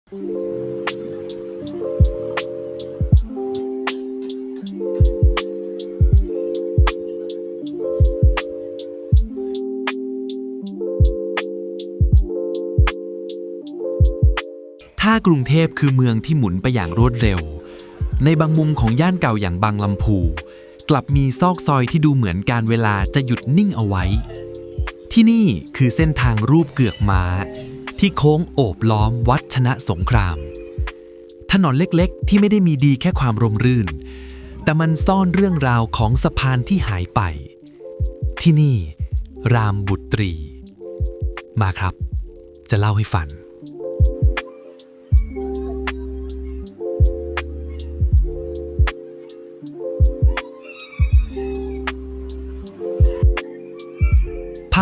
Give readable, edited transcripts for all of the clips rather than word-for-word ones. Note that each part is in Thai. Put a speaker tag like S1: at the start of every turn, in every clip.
S1: ถ้ากรุงเทพคือเมืองที่หมุนไปอย่างรวดเร็วในบางมุมของย่านเก่าอย่างบางลำพูกลับมีซอกซอยที่ดูเหมือนการเวลาจะหยุดนิ่งเอาไว้ที่นี่คือเส้นทางรูปเกือกม้าที่โค้งโอบล้อมวัดชนะสงครามถนนเล็กๆที่ไม่ได้มีดีแค่ความร่มรื่นแต่มันซ่อนเรื่องราวของสะพานที่หายไปที่นี่รามบุตรีมาครับจะเล่าให้ฟัง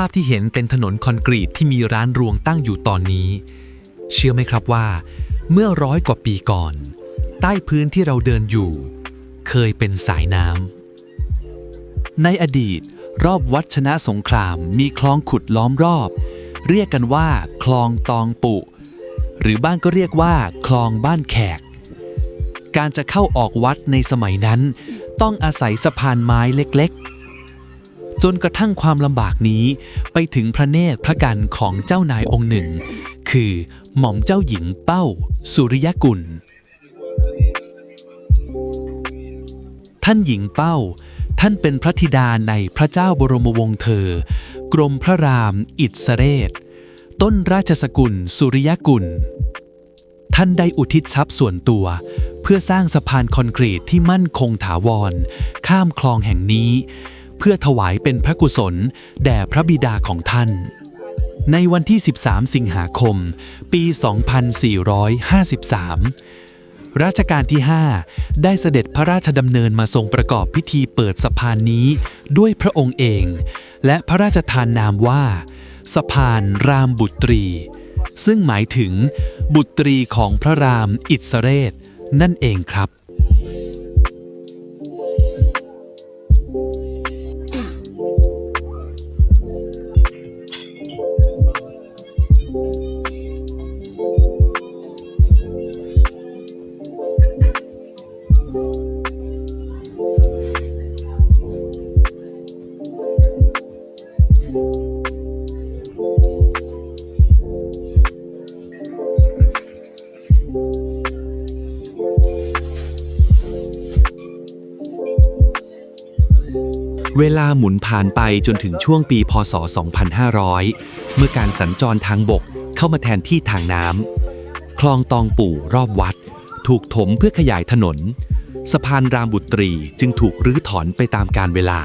S1: ภาพที่เห็นเป็นถนนคอนกรีตที่มีร้านรวงตั้งอยู่ตอนนี้เชื่อไหมครับว่าเมื่อ100 กว่าปีก่อนใต้พื้นที่เราเดินอยู่เคยเป็นสายน้ำในอดีตรอบวัดชนะสงครามมีคลองขุดล้อมรอบเรียกกันว่าคลองตองปุหรือบ้านก็เรียกว่าคลองบ้านแขกการจะเข้าออกวัดในสมัยนั้นต้องอาศัยสะพานไม้เล็กๆจนกระทั่งความลำบากนี้ไปถึงพระเนตรพระกันของเจ้านายองค์หนึ่งคือหม่อมเจ้าหญิงเป้าสุริยกุลท่านหญิงเป้าท่านเป็นพระธิดาในพระเจ้าบรมวงศ์เธอกรมพระรามอิสเรศต้นราชสกุลสุริยกุลท่านได้อุทิศทรัพย์ส่วนตัวเพื่อสร้างสะพานคอนกรีตที่มั่นคงถาวรข้ามคลองแห่งนี้เพื่อถวายเป็นพระกุศลแด่พระบิดาของท่านในวันที่13 สิงหาคมปี 2453รัชกาลที่ 5ได้เสด็จพระราชดำเนินมาทรงประกอบพิธีเปิดสะพานนี้ด้วยพระองค์เองและพระราชทานนามว่าสะพานรามบุตรีซึ่งหมายถึงบุตรีของพระรามอิสเรศนั่นเองครับเวลาหมุนผ่านไปจนถึงช่วงปีพ.ศ. 2500เมื่อการสัญจรทางบกเข้ามาแทนที่ทางน้ำคลองตองปู่รอบวัดถูกถมเพื่อขยายถนนสะพานรามบุตรีจึงถูกรื้อถอนไปตามกาลเวลา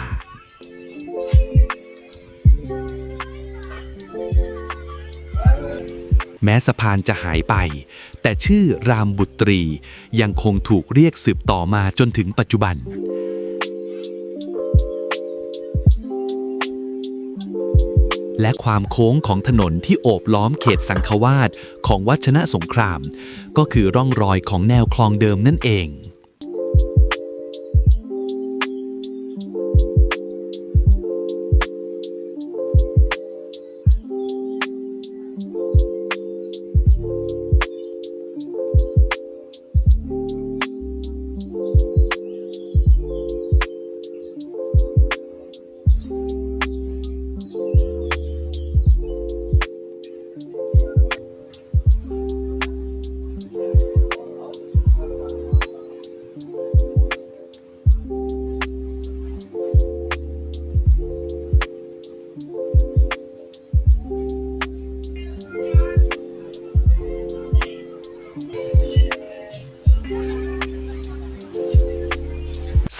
S1: แม้สะพานจะหายไปแต่ชื่อรามบุตรียังคงถูกเรียกสืบต่อมาจนถึงปัจจุบันและความโค้งของถนนที่โอบล้อมเขตสังฆวาสของวัดชนะสงครามก็คือร่องรอยของแนวคลองเดิมนั่นเอง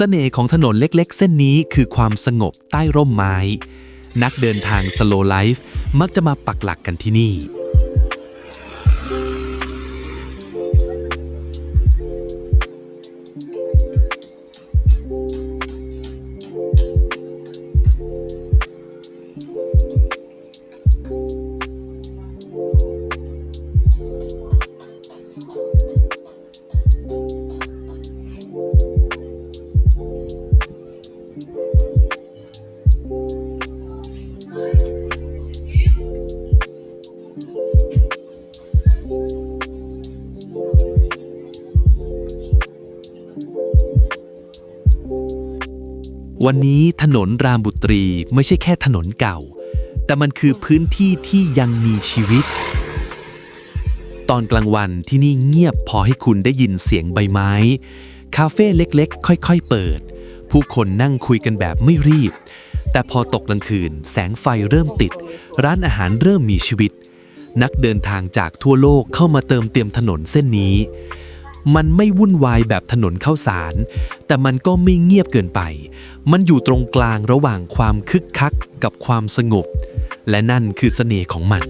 S1: เสน่ห์ของถนนเล็กๆเส้นนี้คือความสงบใต้ร่มไม้นักเดินทาง Slow Life มักจะมาปักหลักกันที่นี่ วันนี้ถนนรามบุตรีไม่ใช่แค่ถนนเก่าแต่มันคือพื้นที่ที่ยังมีชีวิตตอนกลางวันที่นี่เงียบพอให้คุณได้ยินเสียงใบไม้คาเฟ่เล็กๆค่อยๆเปิดผู้คนนั่งคุยกันแบบไม่รีบแต่พอตกกลางคืนแสงไฟเริ่มติดร้านอาหารเริ่มมีชีวิตนักเดินทางจากทั่วโลกเข้ามาเติมเต็มถนนเส้นนี้มันไม่วุ่นวายแบบถนนข้าวสารแต่มันก็ไม่เงียบเกินไปมันอยู่ตรงกลางระหว่างความคึกคักกับความสงบและนั่นคือเสน่ห์ของมัน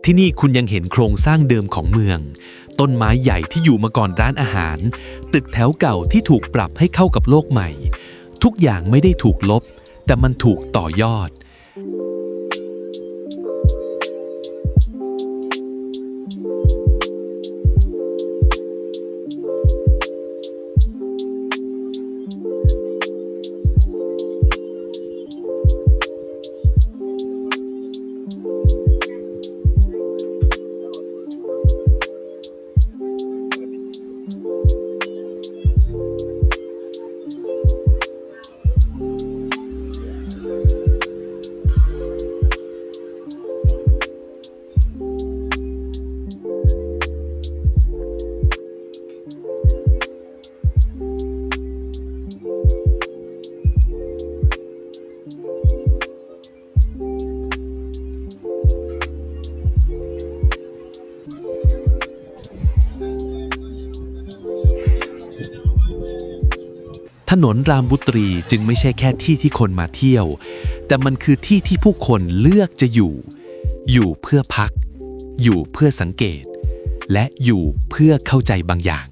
S1: ที่นี่คุณยังเห็นโครงสร้างเดิมของเมืองต้นไม้ใหญ่ที่อยู่มาก่อนร้านอาหารตึกแถวเก่าที่ถูกปรับให้เข้ากับโลกใหม่ทุกอย่างไม่ได้ถูกลบแต่มันถูกต่อยอดถนนรามบุตรีจึงไม่ใช่แค่ที่ที่คนมาเที่ยวแต่มันคือที่ที่ผู้คนเลือกจะอยู่เพื่อพักอยู่เพื่อสังเกตและอยู่เพื่อเข้าใจบางอย่าง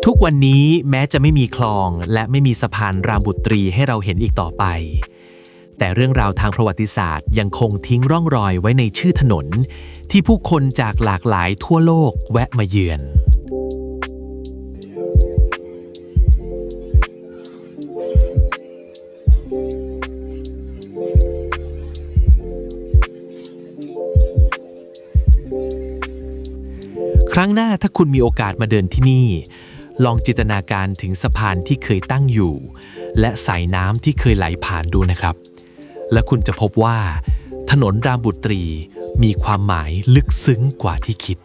S1: ทุกวันนี้แม้จะไม่มีคลองและไม่มีสะพานรามบุตรีให้เราเห็นอีกต่อไปแต่เรื่องราวทางประวัติศาสตร์ยังคงทิ้งร่องรอยไว้ในชื่อถนนที่ผู้คนจากหลากหลายทั่วโลกแวะมาเยือนครั้งหน้าถ้าคุณมีโอกาสมาเดินที่นี่ลองจินตนาการถึงสะพานที่เคยตั้งอยู่และสายน้ำที่เคยไหลผ่านดูนะครับและคุณจะพบว่าถนนรามบุตรีมีความหมายลึกซึ้งกว่าที่คิด